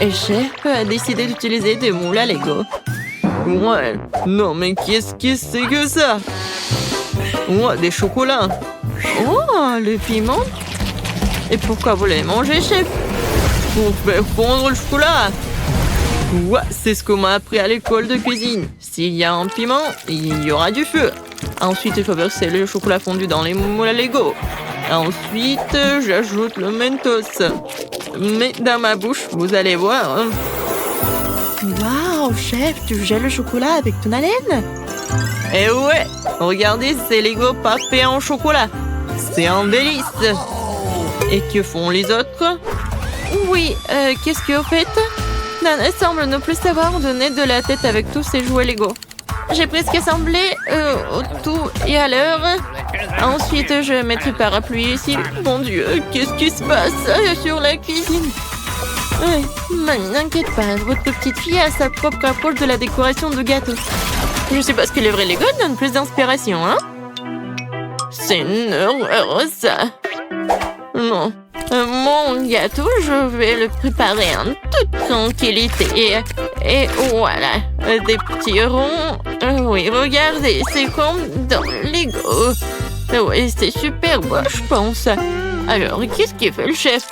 Et Chef a décidé d'utiliser des moules à Lego. Ouais, non mais qu'est-ce que c'est que ça? Ouais, des chocolats. Oh, le piment. Et pourquoi vous l'avez mangé, Chef? Pour faire fondre le chocolat. Ouais, c'est ce qu'on m'a appris à l'école de cuisine. S'il y a un piment, il y aura du feu. Ensuite, il faut verser le chocolat fondu dans les moules à Lego. Ensuite, j'ajoute le Mentos. Mais dans ma bouche, vous allez voir. Waouh, Chef, tu gèles le chocolat avec ton haleine? Eh ouais, regardez ces Lego parfaits en chocolat. C'est un délice. Et que font les autres? Oui, qu'est-ce que vous faites? Nana semble ne plus savoir donner de la tête avec tous ses jouets Lego. J'ai presque assemblé tout et à l'heure. Ensuite, je vais mettre le parapluie ici. Mon Dieu, qu'est-ce qui se passe sur la cuisine? Mamie, n'inquiète pas, votre petite fille a sa propre approche de la décoration de gâteaux. Je sais pas ce que les vrais Lego donnent plus d'inspiration, hein? C'est une horreur, ça. Non. Mon gâteau, je vais le préparer en toute tranquillité. Et voilà, des petits ronds. Oui, regardez, c'est comme dans Lego. Oui, c'est super beau, je pense. Alors, qu'est-ce qu'il fait le chef?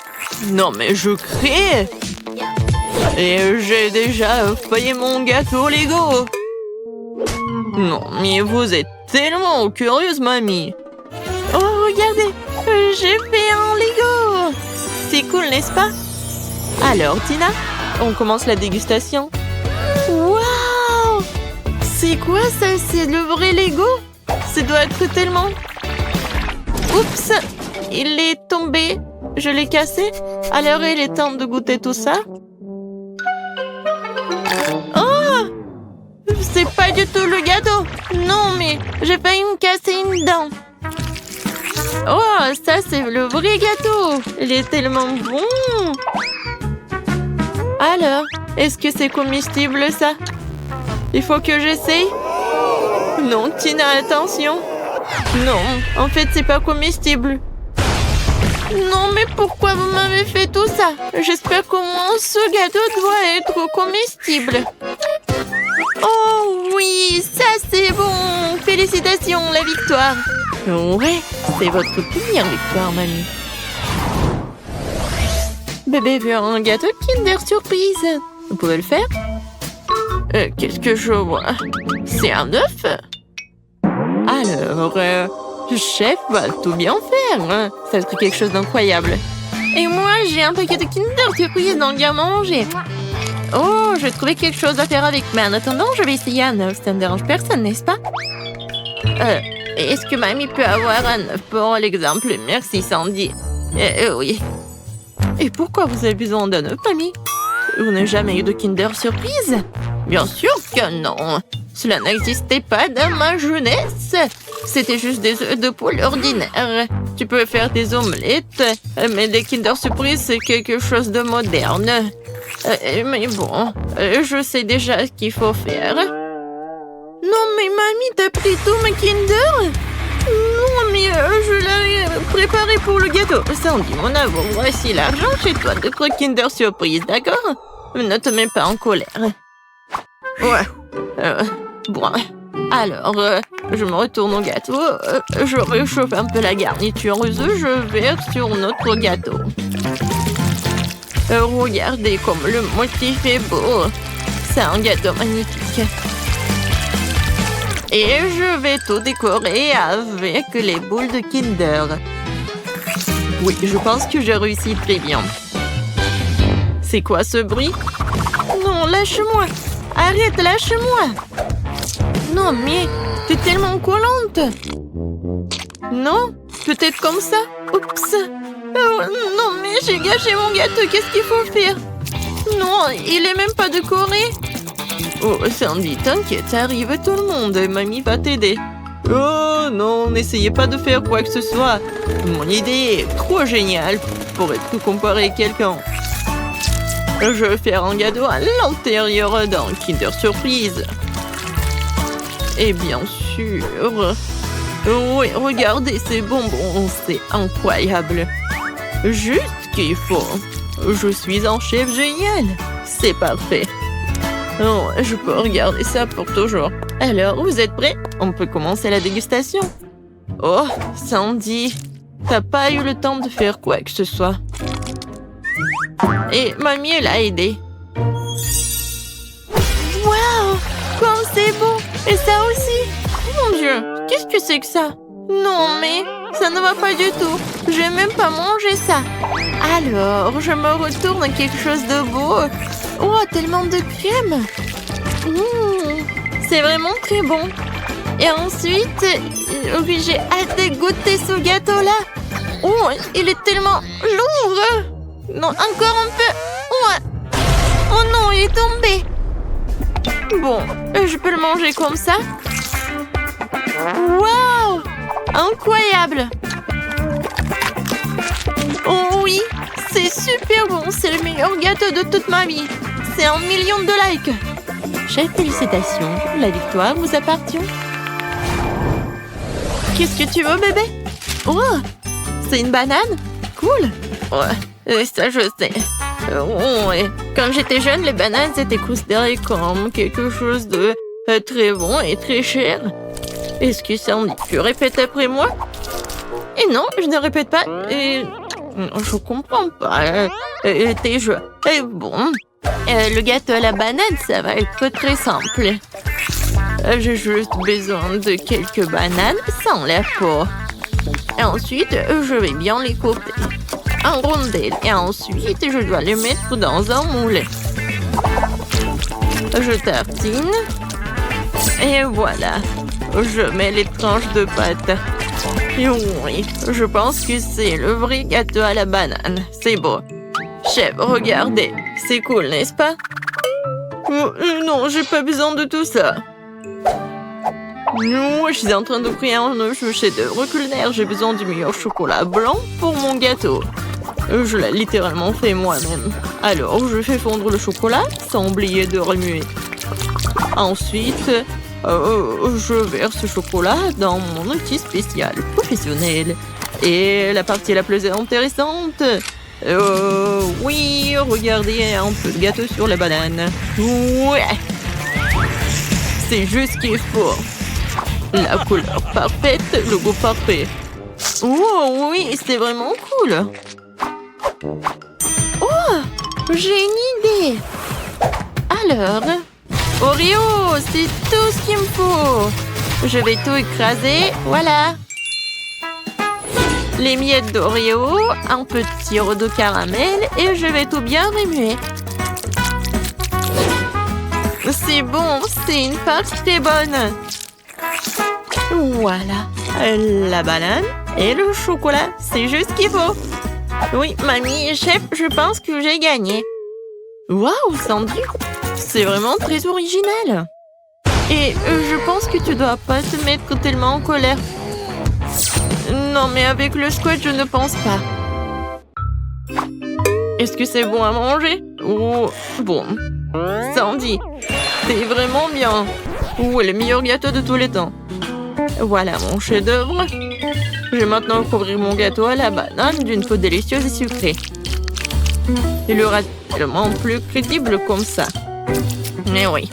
Non, mais je crée. Et j'ai déjà fait mon gâteau Lego. Non, mais vous êtes tellement curieuse, mamie. Oh, regardez, j'ai fait un Lego. C'est cool, n'est-ce pas? Alors, Tina, on commence la dégustation. Waouh! C'est quoi ça? C'est le vrai Lego? Ça doit être tellement... Oups! Il est tombé. Je l'ai cassé. Alors, il est temps de goûter tout ça. Oh! C'est pas du tout le gâteau. Non, mais j'ai failli me casser une dent. Oh, ça, c'est le vrai gâteau. Il est tellement bon. Alors, est-ce que c'est comestible, ça? Il faut que j'essaye. Non, Tina, attention. Non, en fait, c'est pas comestible. Non, mais pourquoi vous m'avez fait tout ça? J'espère qu'au moins ce gâteau doit être comestible. Oh oui, ça c'est bon. Félicitations, la victoire. Ouais, c'est votre première victoire, mamie. Bébé veut un gâteau Kinder Surprise. Vous pouvez le faire? Qu'est-ce que je vois? C'est un œuf? Alors, chef va tout bien faire. Ça va être quelque chose d'incroyable. Et moi, j'ai un paquet de Kinder Surprise dans le garde-manger. Oh, je vais trouver quelque chose à faire avec. Mais en attendant, je vais essayer un œuf. Ça ne dérange personne, n'est-ce pas? Est-ce que mamie peut avoir un œuf pour l'exemple? Merci, Sandy. Oui. Et pourquoi vous avez besoin d'un œuf, mamie? Vous n'avez jamais eu de Kinder Surprise? Bien sûr que non. Cela n'existait pas dans ma jeunesse. C'était juste des œufs de poule ordinaires. Tu peux faire des omelettes, mais des Kinder Surprise, c'est quelque chose de moderne. Mais bon, je sais déjà ce qu'il faut faire. Non, mais mamie, t'as pris tout ma Kinder? Non, mais je l'avais préparé pour le gâteau. Sandy, mon amour, voici l'argent chez toi de Kinder Surprise, d'accord? Ne te mets pas en colère. Ouais. Bon. Alors, je me retourne au gâteau. Je réchauffe un peu la garniture. Je verse sur notre gâteau. Regardez comme le motif est beau. C'est un gâteau magnifique. Et je vais tout décorer avec les boules de Kinder. Oui, je pense que j'ai réussi très bien. C'est quoi ce bruit? Non, lâche-moi! Arrête, lâche-moi! Non, mais t'es tellement collante! Non? Peut-être comme ça? Oups! Oh, non, mais j'ai gâché mon gâteau, qu'est-ce qu'il faut faire? Non, il est même pas décoré! Oh, Sandy, t'inquiète, ça arrive tout le monde. Mamie va t'aider. Oh non, n'essayez pas de faire quoi que ce soit. Mon idée est trop géniale pour être comparée à quelqu'un. Je vais faire un gâteau à l'intérieur d'un Kinder Surprise. Et bien sûr... Oui, regardez ces bonbons, c'est incroyable. Juste ce qu'il faut. Je suis un chef génial. C'est parfait. Oh, je peux regarder ça pour toujours. Alors, vous êtes prêts? On peut commencer la dégustation. Oh, Sandy, t'as pas eu le temps de faire quoi que ce soit. Et mamie, elle a aidé. Waouh, comme c'est beau! Et ça aussi! Mon Dieu, qu'est-ce que c'est que ça? Non, mais ça ne va pas du tout. Je vais même pas manger ça. Alors, je me retourne quelque chose de beau. Oh, tellement de crème. C'est vraiment très bon. Et ensuite, oui, j'ai hâte de goûter ce gâteau-là. Oh, il est tellement lourd. Non, encore un peu. Oh non, il est tombé. Bon, je peux le manger comme ça. Waouh! Incroyable! Oh oui, c'est super bon. C'est le meilleur gâteau de toute ma vie. C'est 1 million de likes. Chef, félicitations. La victoire vous appartient. Qu'est-ce que tu veux, bébé? Oh, c'est une banane? Cool. Ouais, ça je sais. Ouais. Quand j'étais jeune, les bananes étaient considérées comme quelque chose de très bon et très cher. Est-ce que ça en dit? Tu répètes après moi? Et non, je ne répète pas. Et... je comprends pas. Tes jeux. Et bon... le gâteau à la banane, ça va être très simple. J'ai juste besoin de quelques bananes sans la peau. Et ensuite, je vais bien les couper en rondelles. Et ensuite, je dois les mettre dans un moule. Je tartine. Et voilà. Je mets les tranches de pâte. Et oui, je pense que c'est le vrai gâteau à la banane. C'est beau. Chef, regardez. C'est cool, n'est-ce pas? Non, j'ai pas besoin de tout ça. Non, je suis en train de créer un chef-d'œuvre culinaire. J'ai besoin du meilleur chocolat blanc pour mon gâteau. Je l'ai littéralement fait moi-même. Alors, je fais fondre le chocolat sans oublier de remuer. Ensuite, je verse ce chocolat dans mon outil spécial professionnel. Et la partie la plus intéressante... oui, regardez un peu de gâteau sur la banane. Ouais, c'est juste ce qu'il faut. La couleur parfaite, le goût parfait. Oh oui, c'est vraiment cool. Oh, j'ai une idée. Alors, Oreo, c'est tout ce qu'il me faut. Je vais tout écraser, voilà. Les miettes d'Oreo, un peu de sirop de caramel et je vais tout bien remuer. C'est bon, c'est une pâte très bonne. Voilà, la banane et le chocolat, c'est juste ce qu'il faut. Oui, mamie, chef, je pense que j'ai gagné. Waouh, Sandy, c'est vraiment très original. Et je pense que tu dois pas te mettre tellement en colère. Non, mais avec le squat, je ne pense pas. Est-ce que c'est bon à manger? Oh, bon. Sandy, c'est vraiment bien. Oh, le meilleur gâteau de tous les temps. Voilà mon chef-d'œuvre. Je vais maintenant couvrir mon gâteau à la banane d'une peau délicieuse et sucrée. Il aura tellement plus crédible comme ça. Mais oui.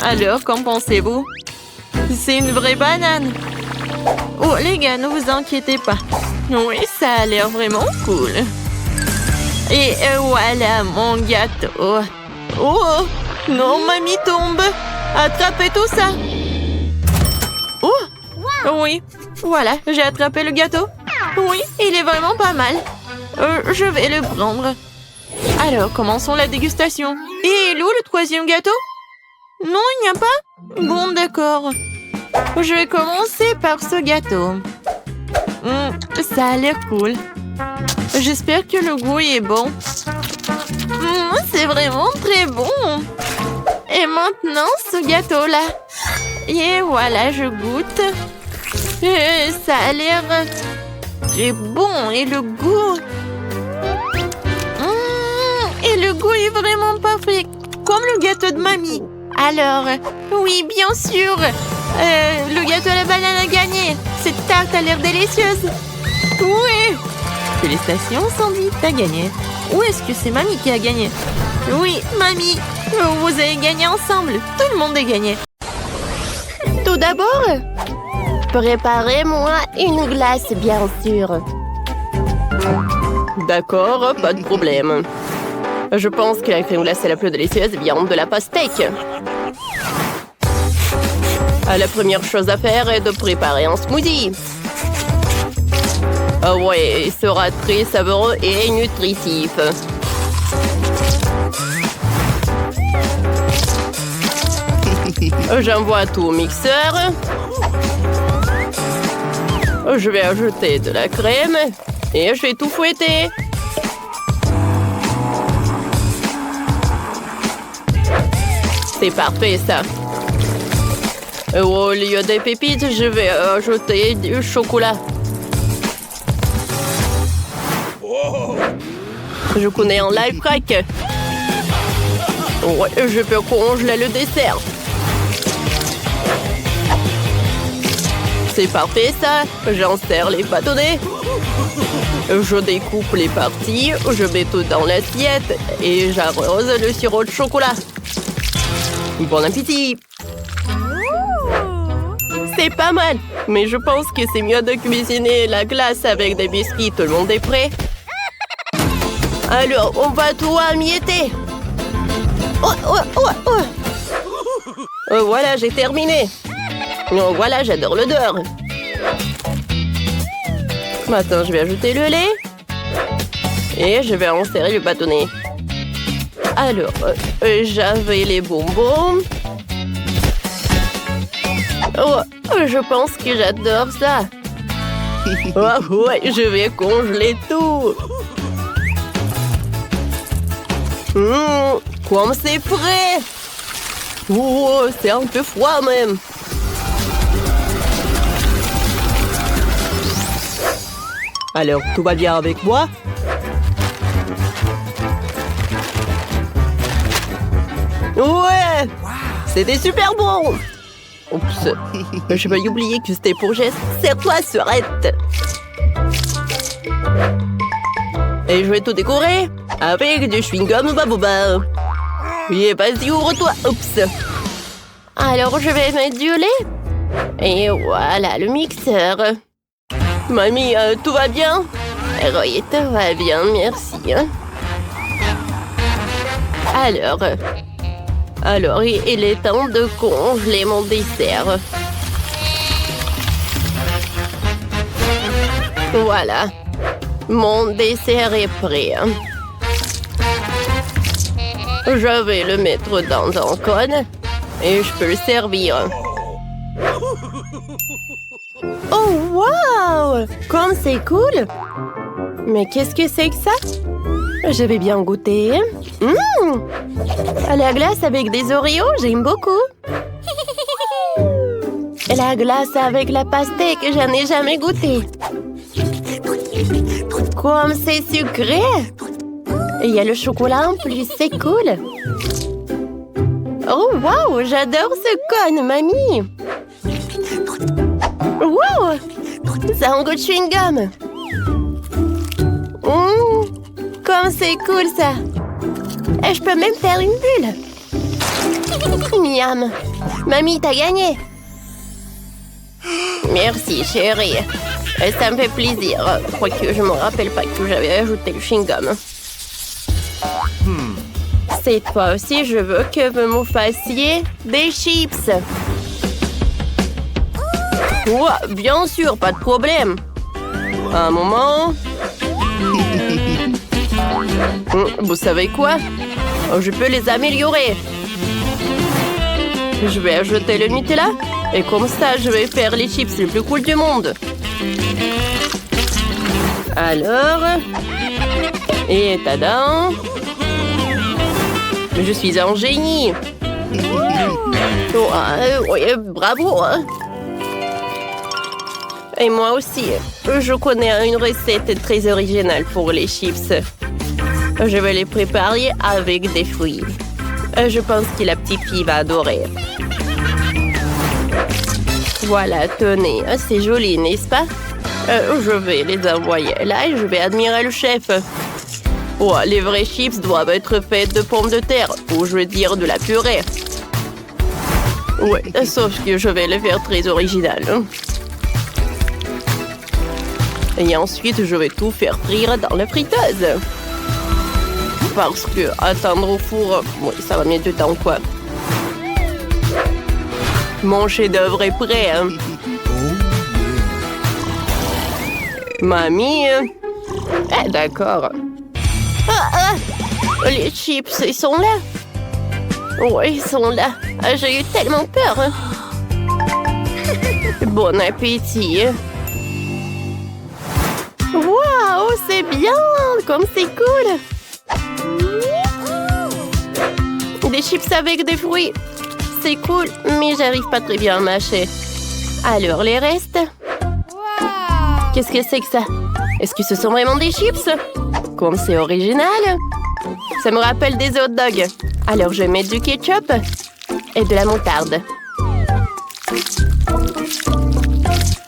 Alors, qu'en pensez-vous? C'est une vraie banane. Oh, les gars, ne vous inquiétez pas. Oui, ça a l'air vraiment cool. Et voilà mon gâteau. Oh, non, mamie tombe. Attrapez tout ça. Oh, oui, voilà, j'ai attrapé le gâteau. Oui, il est vraiment pas mal. Je vais le prendre. Alors, commençons la dégustation. Et où le troisième gâteau? Non, il n'y a pas? Bon, d'accord. Je vais commencer par ce gâteau. Ça a l'air cool. J'espère que le goût est bon. C'est vraiment très bon. Et maintenant, ce gâteau-là. Et voilà, je goûte. Et ça a l'air très bon. Et le goût... Et le goût est vraiment parfait. Comme le gâteau de mamie. Alors, oui, bien sûr. Le gâteau à la banane a gagné. Cette tarte a l'air délicieuse. Oui. Félicitations, Sandy, t'as gagné. Ou est-ce que c'est mamie qui a gagné? Oui, mamie. Vous avez gagné ensemble. Tout le monde a gagné. Tout d'abord, préparez-moi une glace, bien sûr. D'accord, pas de problème. Je pense que la crème glacée la plus délicieuse vient de la pastèque. La première chose à faire est de préparer un smoothie. Ouais, il sera très savoureux et nutritif. J'envoie tout au mixeur. Je vais ajouter de la crème et je vais tout fouetter. C'est parfait, ça. Au lieu des pépites, je vais ajouter du chocolat. Je connais un life hack. Ouais, je peux congeler le dessert. C'est parfait, ça. J'insère les bâtonnets. Je découpe les parties, je mets tout dans l'assiette et j'arrose le sirop de chocolat. Bon appétit! C'est pas mal, mais je pense que c'est mieux de cuisiner la glace avec des biscuits. Tout le monde est prêt? Alors, on va tout emietter. Voilà, j'ai terminé. Oh, voilà, j'adore l'odeur. Maintenant, je vais ajouter le lait. Et je vais insérer le bâtonnet. Alors, j'avais les bonbons. Oh, je pense que j'adore ça. Oh, ouais, je vais congeler tout. Comme c'est frais. Oh, c'est un peu froid même. Alors, tout va bien avec moi? Ouais! C'était super bon! Oups, je vais oublier que c'était pour Jess. Serre-toi, Surette! Et je vais tout décorer avec du chewing-gum Baboba. Oui, vas-y, ouvre-toi. Oups! Alors, je vais mettre du lait. Et voilà le mixeur. Mamie, tout va bien? Oui, tout va bien, merci. Alors, il est temps de congeler mon dessert. Voilà, mon dessert est prêt. Je vais le mettre dans un cône et je peux le servir. Oh, wow! Comme c'est cool! Mais qu'est-ce que c'est que ça? Je vais bien goûter. La glace avec des Oreos, j'aime beaucoup. La glace avec la pastèque, j'en ai jamais goûté. Comme c'est sucré! Il y a le chocolat en plus, c'est cool. Oh, wow! J'adore ce cône, mamie! Wow! Ça a un goût de chewing-gum. Comme c'est cool, ça! Et je peux même faire une bulle. Miam! Mamie, t'as gagné! Merci, chérie. Ça me fait plaisir. Quoique je me rappelle pas que j'avais ajouté le chewing-gum. Cette fois aussi, je veux que vous me fassiez des chips. Ouais, bien sûr, pas de problème. Un moment. Vous savez quoi? Je peux les améliorer. Je vais ajouter le Nutella et comme ça, je vais faire les chips les plus cool du monde. Alors... Et tada! Je suis un génie. Ouais, bravo. Et moi aussi, je connais une recette très originale pour les chips. Je vais les préparer avec des fruits. Je pense que la petite fille va adorer. Voilà, tenez, c'est joli, n'est-ce pas? Je vais les envoyer là et je vais admirer le chef. Oh, les vrais chips doivent être faits de pommes de terre, ou je veux dire de la purée. Ouais, sauf que je vais le faire très original. Et ensuite, je vais tout faire frire dans la friteuse. Parce que attendre au four, oui, ça va mettre du temps, quoi. Mon chef-d'œuvre est prêt. Mamie. D'accord. Les chips, ils sont là. Oui, ils sont là. J'ai eu tellement peur. Bon appétit. Waouh, c'est bien. Comme c'est cool. Des chips avec des fruits. C'est cool, mais j'arrive pas très bien à mâcher. Alors, les restes. Qu'est-ce que c'est que ça? Est-ce que ce sont vraiment des chips? Comme c'est original. Ça me rappelle des hot dogs. Alors, je vais mettre du ketchup et de la moutarde.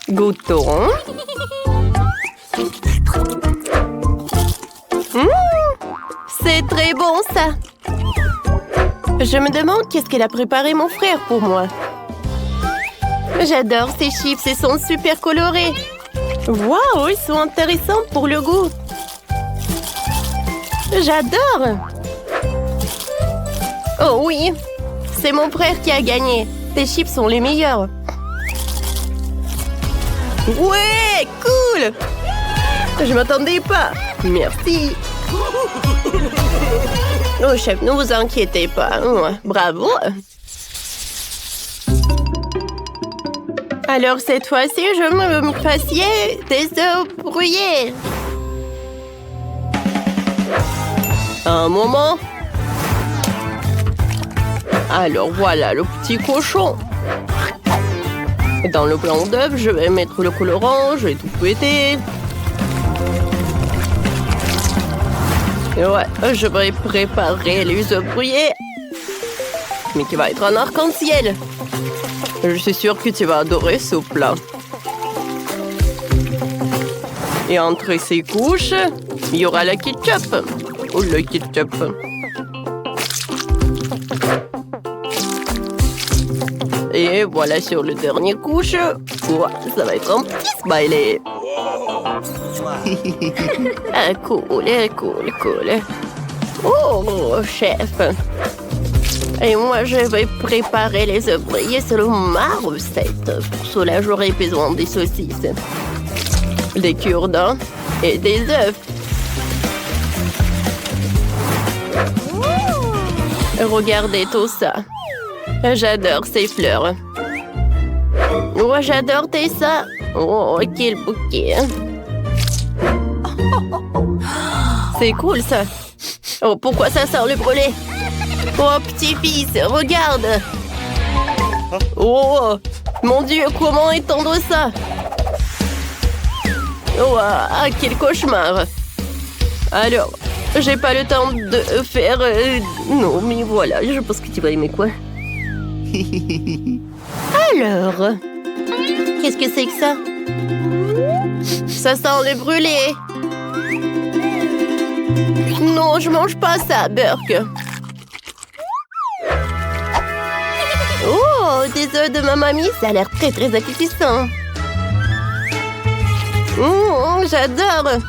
Goûtons. C'est très bon, ça. Je me demande qu'est-ce qu'elle a préparé mon frère pour moi. J'adore ces chips, ils sont super colorés. Waouh, ils sont intéressants pour le goût. J'adore. Oh oui, c'est mon frère qui a gagné. Tes chips sont les meilleurs. Ouais, cool. Je m'attendais pas. Merci. Oh, chef, ne vous inquiétez pas. Bravo. Alors, cette fois-ci, je me fassiez des œufs brouillés. Un moment. Alors, voilà le petit cochon. Dans le blanc d'œuf, je vais mettre le colorant, je vais tout fouetter. Ouais, je vais préparer les œufs brouillés. Mais qui va être un arc-en-ciel. Je suis sûre que tu vas adorer ce plat. Et entre ces couches, il y aura le ketchup. Ou le ketchup. Et voilà sur le dernier couche. Ouah, ça va être un petit smiley. Ah, cool, cool. Oh, chef. Et moi, je vais préparer les ouvriers selon ma recette. Pour cela, j'aurai besoin des saucisses, des cure-dents et des œufs. Regardez tout ça. J'adore ces fleurs. Oh, j'adore Tessa. Oh, quel bouquet. C'est cool, ça. Oh, pourquoi ça sort le brûlé? Oh, petit-fils, regarde. Oh, mon Dieu, comment étendre ça? Oh, ah, quel cauchemar. Alors, j'ai pas le temps de faire... Non, mais voilà, je pense que tu vas aimer quoi. Alors, qu'est-ce que c'est que ça? Ça sent le brûlé. Non, je mange pas ça, Burke. Oh, des œufs de ma mamie, ça a l'air très appétissant. J'adore.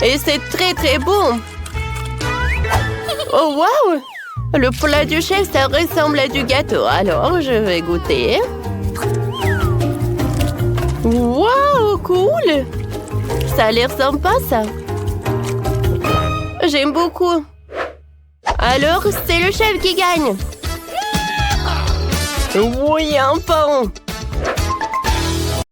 Et c'est très bon. Oh, waouh! Le plat du chef, ça ressemble à du gâteau. Alors, je vais goûter. Waouh, cool! Ça a l'air sympa, ça. J'aime beaucoup. Alors, c'est le chef qui gagne. Oui, enfin.